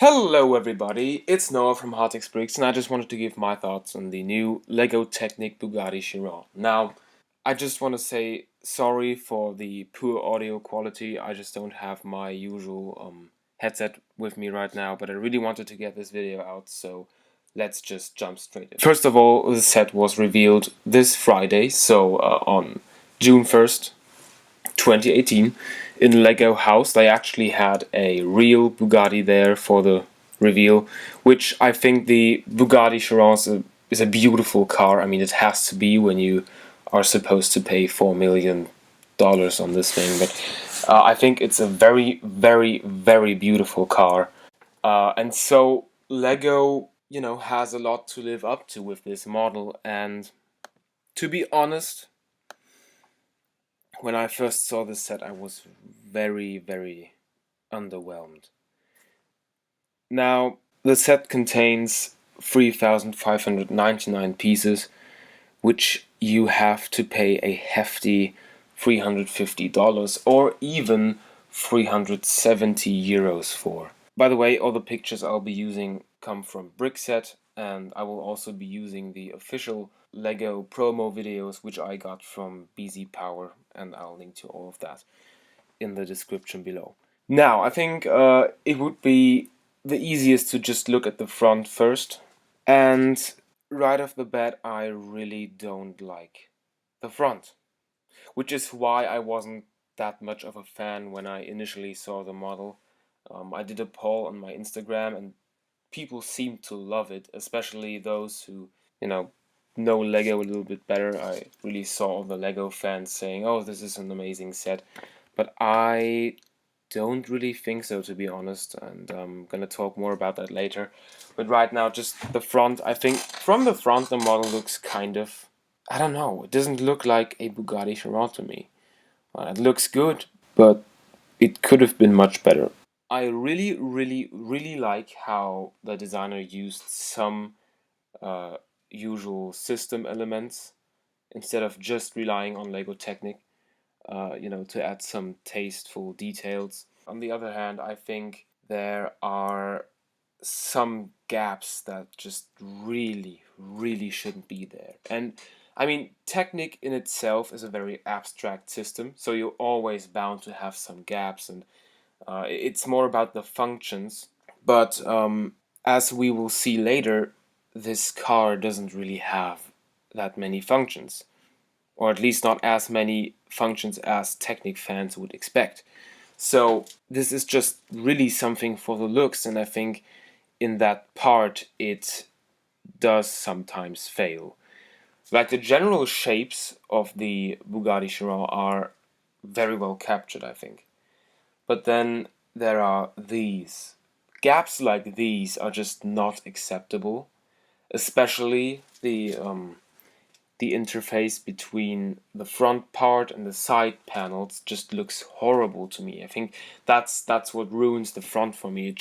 Hello everybody, it's Noah from HartixBrix and I just wanted to give my thoughts on the new LEGO Technic Bugatti Chiron. Now, I just want to say sorry for the poor audio quality. I just don't have my usual headset with me right now, but I really wanted to get this video out, so let's just jump straight in. First of all, the set was revealed this Friday, so on June 1st, 2018 in Lego House. They actually had a real Bugatti there for the reveal, which I think the Bugatti Chiron is a beautiful car. I mean, it has to be when you are supposed to pay $4 million on this thing, but I think it's a very, very, very beautiful car. And so Lego, has a lot to live up to with this model. And to be honest, when I first saw this set, I was very, very underwhelmed. Now, the set contains 3,599 pieces, which you have to pay a hefty $350 or even 370 euros for. By the way, all the pictures I'll be using come from Brickset, and I will also be using the official LEGO promo videos which I got from BZ Power, and I'll link to all of that in the description below. Now, I think it would be the easiest to just look at the front first, and right off the bat I really don't like the front, which is why I wasn't that much of a fan when I initially saw the model. I did a poll on my Instagram and people seemed to love it, especially those who, know Lego a little bit better. I really saw all the Lego fans saying, oh, this is an amazing set. But I don't really think so, to be honest, and I'm gonna talk more about that later. But right now, just the front, I think from the front the model looks kind of, I don't know, it doesn't look like a Bugatti Chiron to me. It looks good, but it could have been much better. I really, really, really like how the designer used some uh, usual system elements instead of just relying on LEGO Technic, to add some tasteful details. On the other hand, I think there are some gaps that just really, really shouldn't be there. And I mean, Technic in itself is a very abstract system, so you're always bound to have some gaps, and it's more about the functions. But as we will see later, this car doesn't really have that many functions, or at least not as many functions as Technic fans would expect. So this is just really something for the looks, and I think in that part it does sometimes fail. Like the general shapes of the Bugatti Chiron are very well captured, I think. But then there are these. Gaps like these are just not acceptable, especially the interface between the front part and the side panels just looks horrible to me. I think that's what ruins the front for me.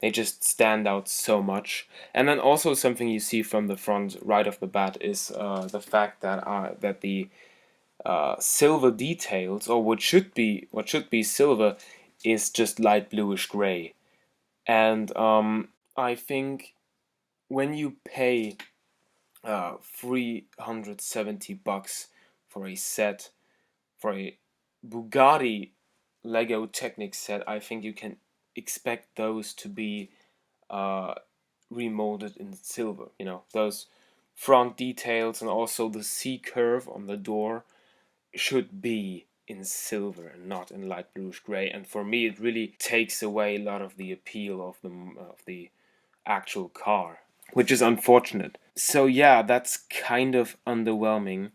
They just stand out so much. And then also something you see from the front right off the bat is the fact that the silver details, or what should be silver, is just light bluish gray. And I think when you pay $370 for a set, for a Bugatti LEGO Technic set, I think you can expect those to be remolded in silver. Those front details and also the C curve on the door should be in silver and not in light bluish gray. And for me, it really takes away a lot of the appeal of the actual car, which is unfortunate. So yeah, that's kind of underwhelming.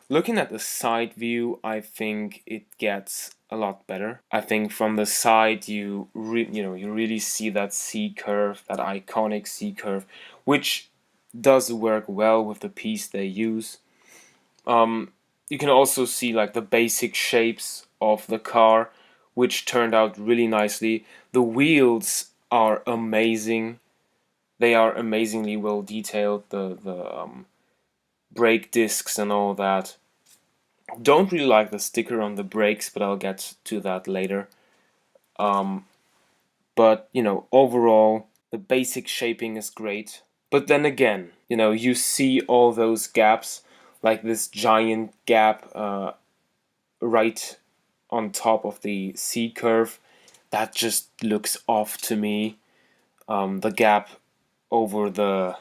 Looking at the side view, I think it gets a lot better. I think from the side you really see that C curve, that iconic C curve, which does work well with the piece they use. You can also see like the basic shapes of the car, which turned out really nicely. The wheels are amazing. They are amazingly well detailed. The brake discs and all that. Don't really like the sticker on the brakes, but I'll get to that later. But, overall, the basic shaping is great. But then again, you see all those gaps, like this giant gap right on top of the C curve. That just looks off to me. The gap over the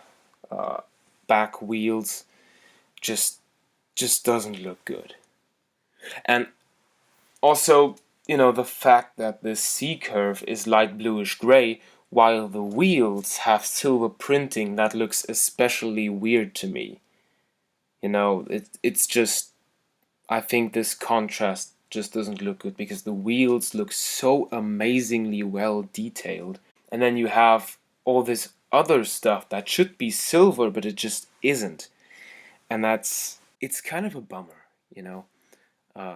back wheels just doesn't look good. And also, the fact that the C curve is light bluish gray while the wheels have silver printing, that looks especially weird to me. It's just, I think this contrast just doesn't look good because the wheels look so amazingly well detailed. And then you have all this other stuff that should be silver, but it just isn't. And it's kind of a bummer.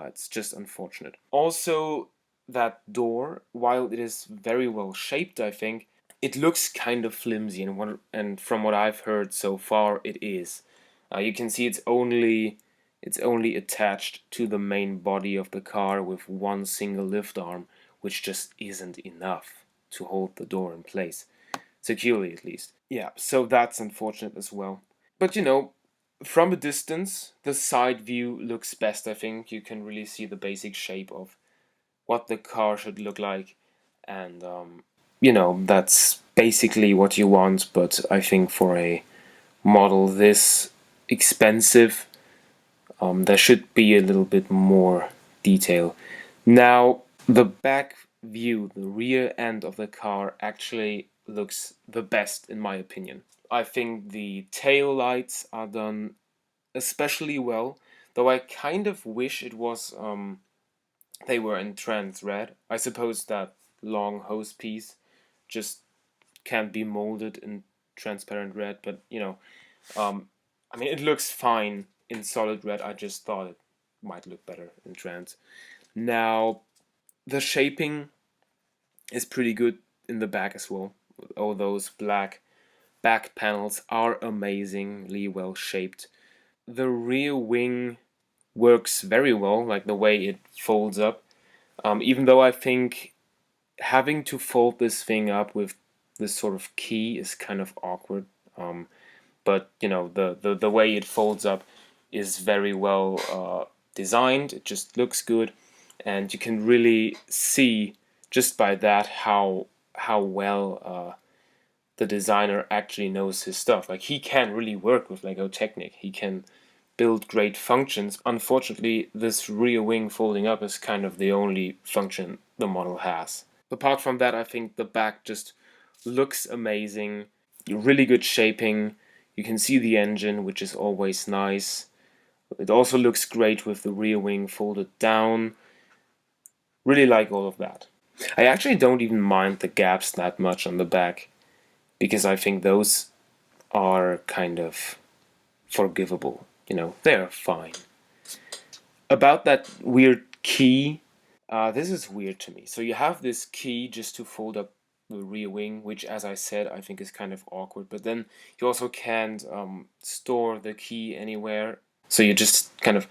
It's just unfortunate. Also, that door, while it is very well shaped, I think, it looks kind of flimsy, and from what I've heard so far, it is. You can see it's only attached to the main body of the car with one single lift arm, which just isn't enough to hold the door in place, securely at least. Yeah, so that's unfortunate as well. But from a distance, the side view looks best, I think. You can really see the basic shape of what the car should look like. And, that's basically what you want. But I think for a model this expensive, there should be a little bit more detail. Now, the back view, the rear end of the car, actually looks the best in my opinion. I think the tail lights are done especially well, though I kind of wish it was they were in trans red. I suppose that long hose piece just can't be molded in transparent red, but I mean, it looks fine in solid red. I just thought it might look better in trans. Now, the shaping is pretty good in the back as well. All those black back panels are amazingly well shaped. The rear wing works very well, like the way it folds up. Even though I think having to fold this thing up with this sort of key is kind of awkward. But the way it folds up is very well designed. It just looks good, and you can really see just by that how well the designer actually knows his stuff. Like, he can really work with LEGO Technic. He can build great functions. Unfortunately, this rear wing folding up is kind of the only function the model has. Apart from that, I think the back just looks amazing. Really good shaping. You can see the engine, which is always nice. It also looks great with the rear wing folded down. Really like all of that. I actually don't even mind the gaps that much on the back, because I think those are kind of forgivable. They're fine. About that weird key, this is weird to me. So you have this key just to fold up the rear wing, which, as I said, I think is kind of awkward. But then you also can't store the key anywhere. So you just kind of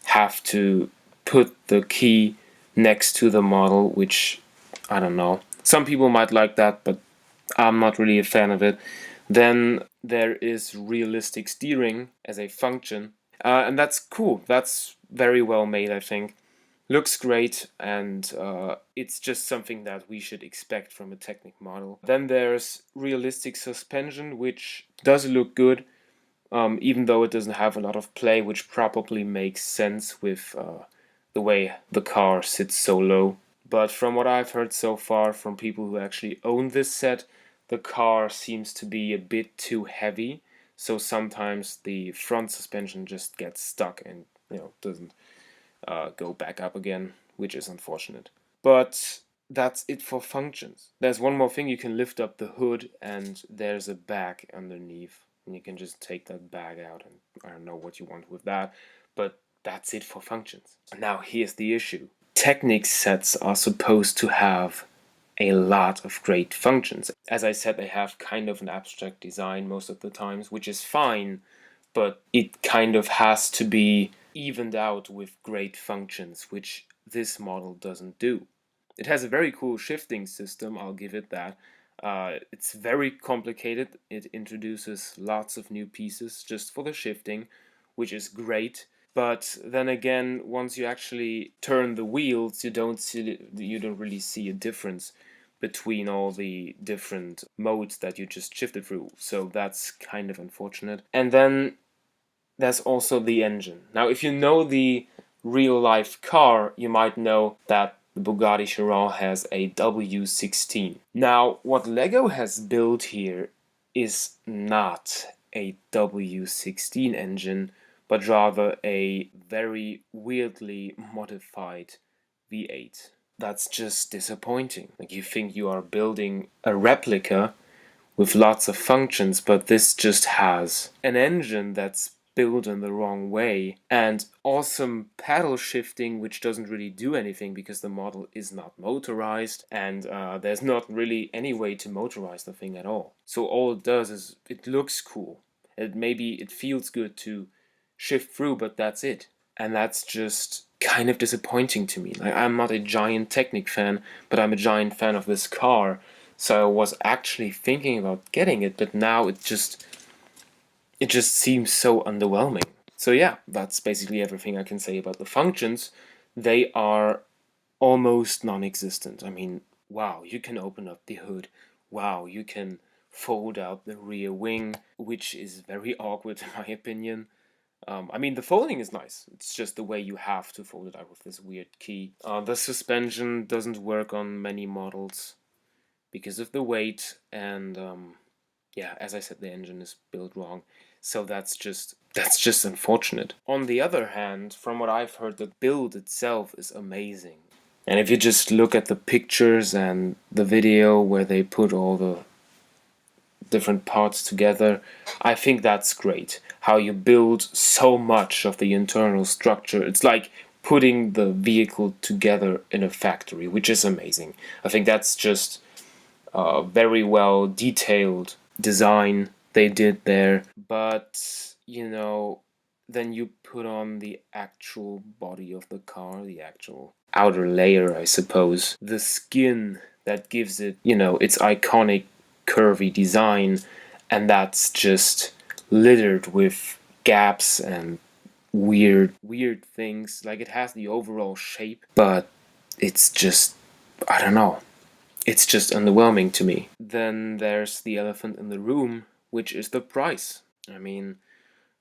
have to put the key next to the model, which, I don't know. Some people might like that, but I'm not really a fan of it. Then there is realistic steering as a function. And that's cool. That's very well made, I think. Looks great, and it's just something that we should expect from a Technic model. Then there's realistic suspension, which does look good, even though it doesn't have a lot of play, which probably makes sense with the way the car sits so low. But from what I've heard so far from people who actually own this set, the car seems to be a bit too heavy, so sometimes the front suspension just gets stuck and doesn't go back up again, which is unfortunate. But that's it for functions. There's one more thing. You can lift up the hood and there's a bag underneath, and you can just take that bag out, and I don't know what you want with that, but that's it for functions. Now here's the issue. Technic sets are supposed to have a lot of great functions. As I said, they have kind of an abstract design most of the times, which is fine, but it kind of has to be evened out with great functions, which this model doesn't do. It has a very cool shifting system, I'll give it that. It's very complicated. It introduces lots of new pieces just for the shifting, which is great. But then again, once you actually turn the wheels, you don't really see a difference between all the different modes that you just shifted through. So that's kind of unfortunate. And then there's also the engine. Now, if you know the real life car, you might know that the Bugatti Chiron has a W16. Now, what LEGO has built here is not a W16 engine, but rather a very weirdly modified V8. That's just disappointing. Like, you think you are building a replica with lots of functions, but this just has an engine that's built in the wrong way and awesome paddle shifting, which doesn't really do anything because the model is not motorized, and there's not really any way to motorize the thing at all. So all it does is it looks cool. It feels good to shift through, but that's it. And that's just kind of disappointing to me. Like, I'm not a giant Technic fan, but I'm a giant fan of this car. So I was actually thinking about getting it, but now it just seems so underwhelming. So yeah, that's basically everything I can say about the functions. They are almost non-existent. I mean, wow, you can open up the hood. Wow, you can fold out the rear wing, which is very awkward in my opinion. I mean, the folding is nice. It's just the way you have to fold it out with this weird key. The suspension doesn't work on many models because of the weight, and yeah, as I said, the engine is built wrong. So that's just unfortunate. On the other hand, from what I've heard, the build itself is amazing. And if you just look at the pictures and the video where they put all the different parts together, I think that's great. How you build so much of the internal structure. It's like putting the vehicle together in a factory, which is amazing. I think that's just very well detailed design they did there. But, then you put on the actual body of the car, the actual outer layer, I suppose. The skin that gives it, its iconic curvy design, and that's just littered with gaps and weird things. Like, it has the overall shape, but it's just, I don't know. It's just underwhelming to me. Then there's the elephant in the room, which is the price. I mean,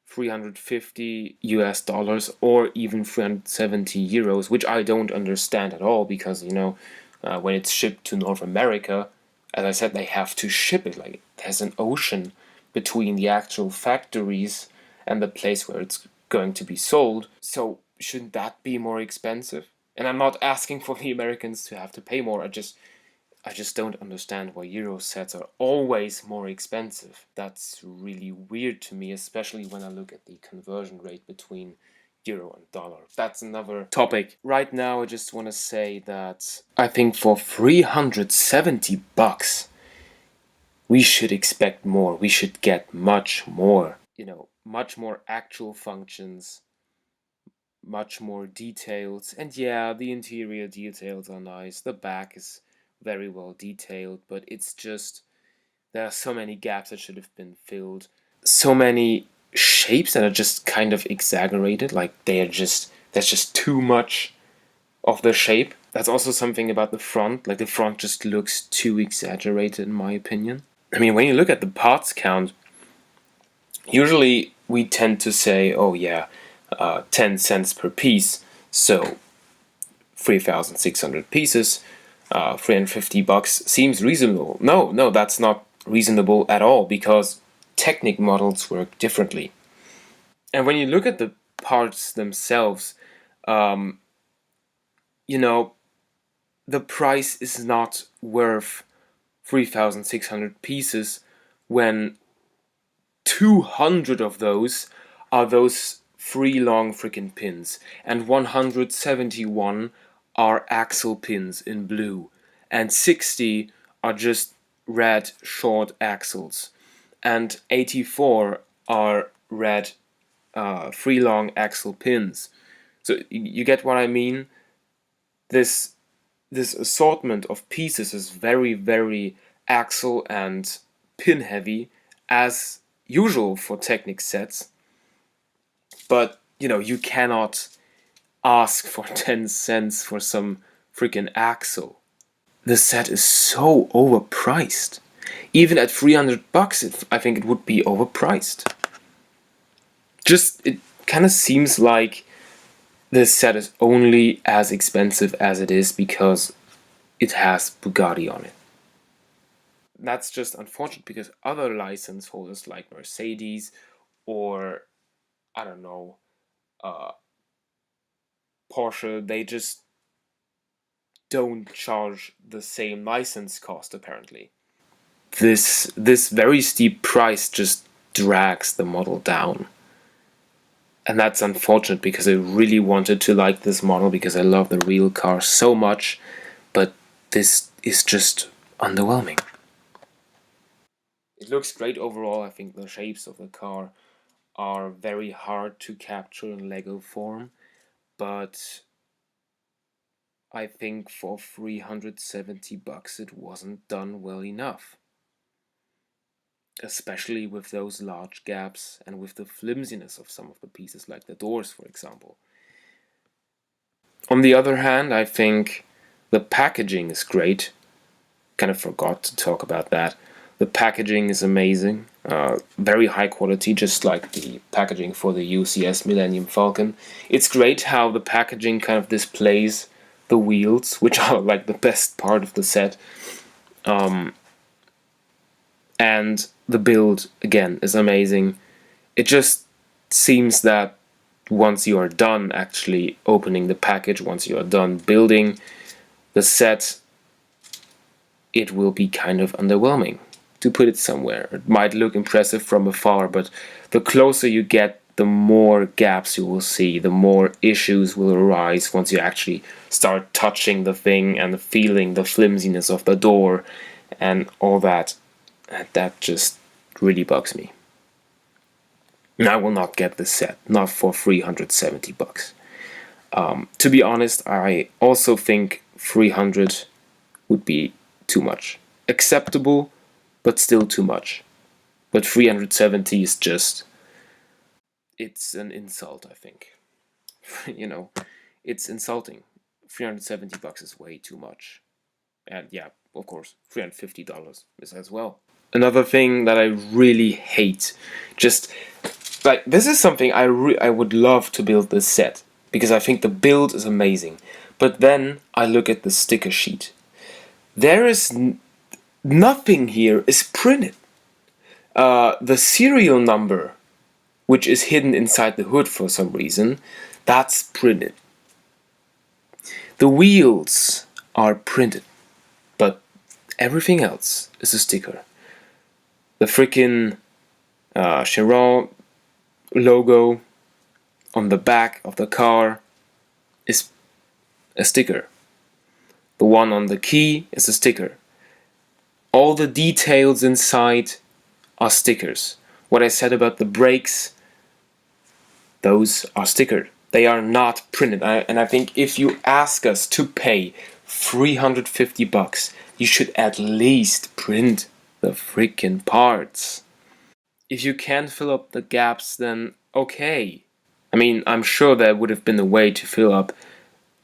350 US dollars or even 370 euros, which I don't understand at all because, when it's shipped to North America, as I said, they have to ship it. Like, there's an ocean between the actual factories and the place where it's going to be sold. So shouldn't that be more expensive? And I'm not asking for the Americans to have to pay more. I just don't understand why Euro sets are always more expensive. That's really weird to me, especially when I look at the conversion rate between euro and dollar. That's another topic. Right now, I just want to say that I think for 370 bucks, we should expect more. We should get much more. Much more actual functions, much more detailed. And yeah, the interior details are nice. The back is very well detailed, but it's just, there are so many gaps that should have been filled. So many shapes that are just kind of exaggerated. Like, there's just too much of the shape. That's also something about the front. Like, the front just looks too exaggerated in my opinion. I mean, when you look at the parts count, usually we tend to say, oh yeah, 10 cents per piece, so 3,600 pieces, 350 bucks seems reasonable. No, that's not reasonable at all because Technic models work differently. And when you look at the parts themselves, the price is not worth 3,600 pieces when 200 of those are those 3 long freaking pins, and 171 are axle pins in blue, and 60 are just red short axles, and 84 are red 3 long axle pins. So you get what I mean? This this assortment of pieces is very, very axle and pin heavy, as usual for Technic sets. But, you know, you cannot ask for 10 cents for some freaking axle. The set is so overpriced. Even at $300, I think it would be overpriced. Just, it kind of seems like this set is only as expensive as it is because it has Bugatti on it. That's just unfortunate because other license holders like Mercedes or, I don't know, Porsche, they just don't charge the same license cost apparently. This very steep price just drags the model down. And that's unfortunate because I really wanted to like this model because I love the real car so much, but this is just underwhelming. It looks great overall. I think the shapes of the car are very hard to capture in Lego form, but I think for $370 it wasn't done well enough. Especially with those large gaps and with the flimsiness of some of the pieces, like the doors, for example. On the other hand, I think the packaging is great. Kind of forgot to talk about that. The packaging is amazing, very high quality, just like the packaging for the UCS Millennium Falcon. It's great how the packaging kind of displays the wheels, which are like the best part of the set. And the build, again, is amazing. It just seems that once you are done actually opening the package, once you are done building the set, it will be kind of underwhelming, to put it somewhere. It might look impressive from afar, but the closer you get, the more gaps you will see, the more issues will arise once you actually start touching the thing and feeling the flimsiness of the door and all that. That just really bugs me. And I will not get this set, not for $370. To be honest, I also think 300 would be too much. Acceptable, but still too much. But 370 is just, it's an insult, I think. You know, it's insulting. $370 is way too much. And yeah, of course, $350 is as well. Another thing that I really hate, just like, this is something I would love to build this set because I think the build is amazing. But then I look at the sticker sheet. There is nothing here is printed. The serial number, which is hidden inside the hood for some reason, that's printed. The wheels are printed, but everything else is a sticker. The freaking Chiron logo on the back of the car is a sticker. The one on the key is a sticker. All the details inside are stickers. What I said about the brakes, those are stickered. They are not printed. And I think if you ask us to pay $350, you should at least print the freaking parts. If you can't fill up the gaps, then okay. I mean, I'm sure there would have been a way to fill up,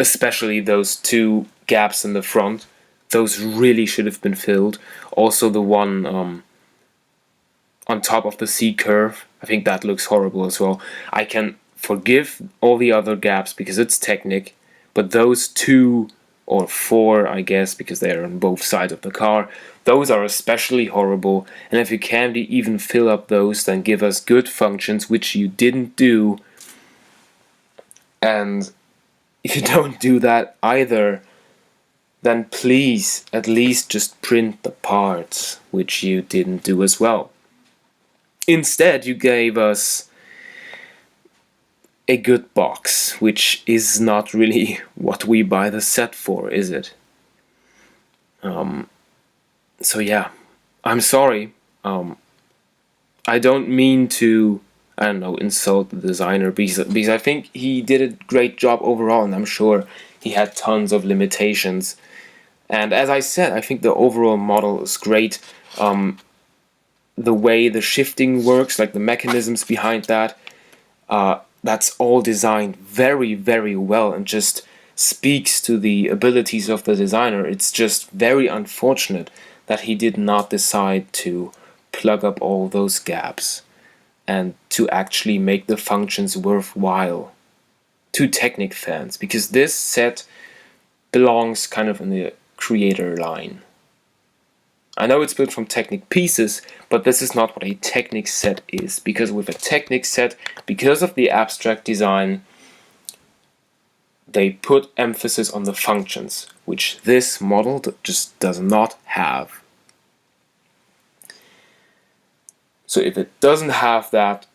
especially those two gaps in the front. Those really should have been filled. Also the one on top of the C curve. I think that looks horrible as well. I can forgive all the other gaps because it's Technic, but those 2 or 4, I guess, because they're on both sides of the car, those are especially horrible. And if you can't even fill up those, then give us good functions, which you didn't do. And if you don't do that either, then please at least just print the parts, which you didn't do as well. Instead, you gave us a good box, which is not really what we buy the set for, is it? So yeah, I'm sorry. I don't mean to, I don't know, insult the designer because I think he did a great job overall, and I'm sure he had tons of limitations. And as I said, I think the overall model is great. The way the shifting works, like the mechanisms behind that, that's all designed very, very well and just speaks to the abilities of the designer. It's just very unfortunate that he did not decide to plug up all those gaps and to actually make the functions worthwhile to Technic fans, because this set belongs kind of in the creator line. I know it's built from Technic pieces, but this is not what a Technic set is, because with a Technic set, because of the abstract design, they put emphasis on the functions, which this model just does not have. So if it doesn't have that,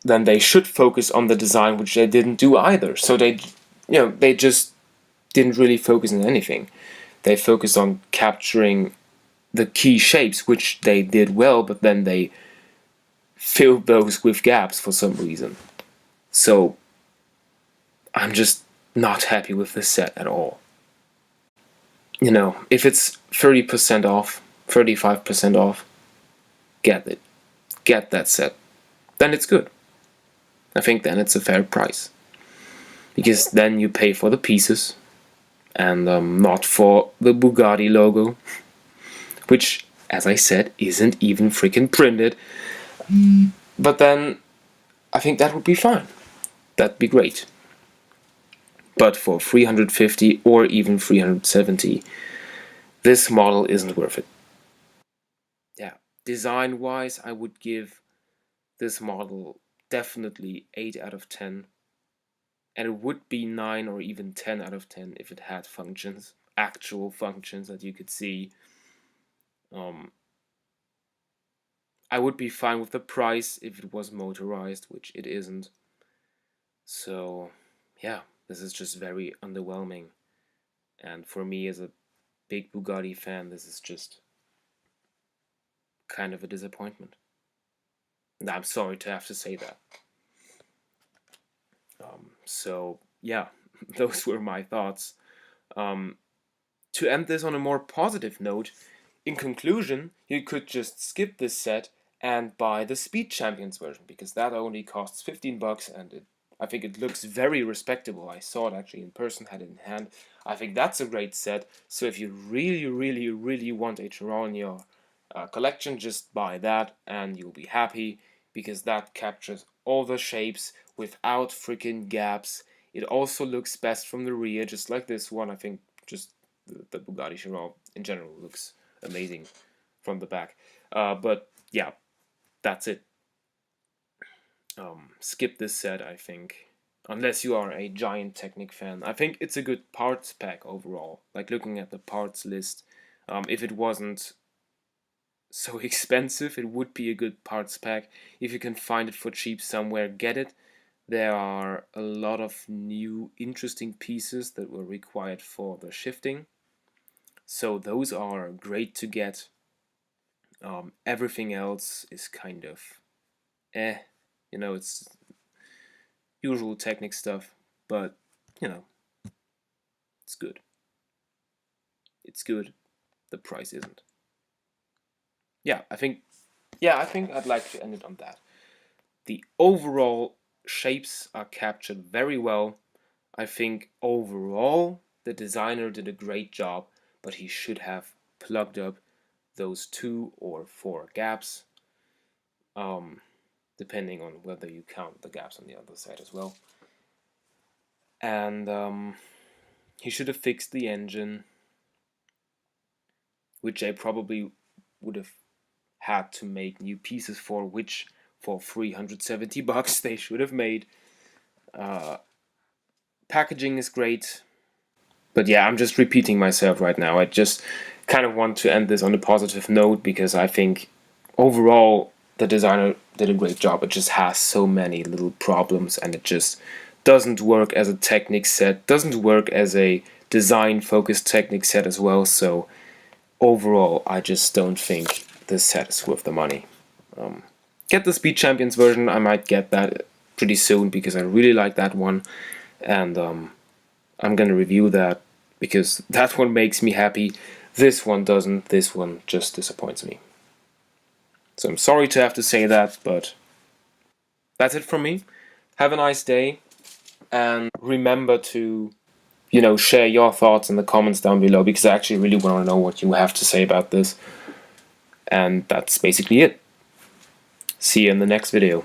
then they should focus on the design, which they didn't do either. So they just didn't really focus on anything. They focused on capturing the key shapes, which they did well, but then they filled those with gaps for some reason. So I'm just not happy with this set at all. If it's 30% off, 35% off, get it. Get that set. Then it's good. I think then it's a fair price. Because then you pay for the pieces and not for the Bugatti logo, which, as I said, isn't even freaking printed. But then I think that would be fine. That'd be great. But for 350 or even 370, this model isn't worth it. Yeah, design-wise, I would give this model definitely 8 out of 10. And it would be 9 or even 10 out of 10 if it had functions, actual functions that you could see. I would be fine with the price if it was motorized, which it isn't. So, yeah, this is just very underwhelming. And for me, as a big Bugatti fan, this is just kind of a disappointment. And I'm sorry to have to say that. So, yeah, those were my thoughts. To end this on a more positive note, in conclusion, you could just skip this set and buy the Speed Champions version, because that only costs 15 bucks and I think it looks very respectable. I saw it actually in person, had it in hand. I think that's a great set. So if you really, really, really want a Chiron in your collection, just buy that and you'll be happy, because that captures all the shapes without freaking gaps. It also looks best from the rear, just like this one. I think just the Bugatti Chiron in general looks amazing from the back. But yeah, that's it. Skip this set, I think, unless you are a giant Technic fan. I think it's a good parts pack overall. Like, looking at the parts list, if it wasn't so expensive, it would be a good parts pack. If you can find it for cheap somewhere, get it. There are a lot of new interesting pieces that were required for the shifting, so those are great to get. Everything else is kind of it's usual Technic stuff, but it's good. It's good. The price isn't. I think I'd like to end it on that. The overall shapes are captured very well. I think overall the designer did a great job, but he should have plugged up those 2 or 4 gaps, depending on whether you count the gaps on the other side as well. And he should have fixed the engine, which they probably would have had to make new pieces for, which for 370 bucks they should have made. Packaging is great, but yeah, I'm just repeating myself right now. I just kind of want to end this on a positive note, because I think overall the designer did a great job. It just has so many little problems, and it just doesn't work as a Technic set, doesn't work as a design focused Technic set as well. So overall, I just don't think this set is worth the money. Get the Speed Champions version. I might get that pretty soon, because I really like that one, and I'm gonna review that because that one makes me happy. This one doesn't. This one just disappoints me. So I'm sorry to have to say that, but that's it from me. Have a nice day, and remember to, share your thoughts in the comments down below, because I actually really want to know what you have to say about this. And that's basically it. See you in the next video.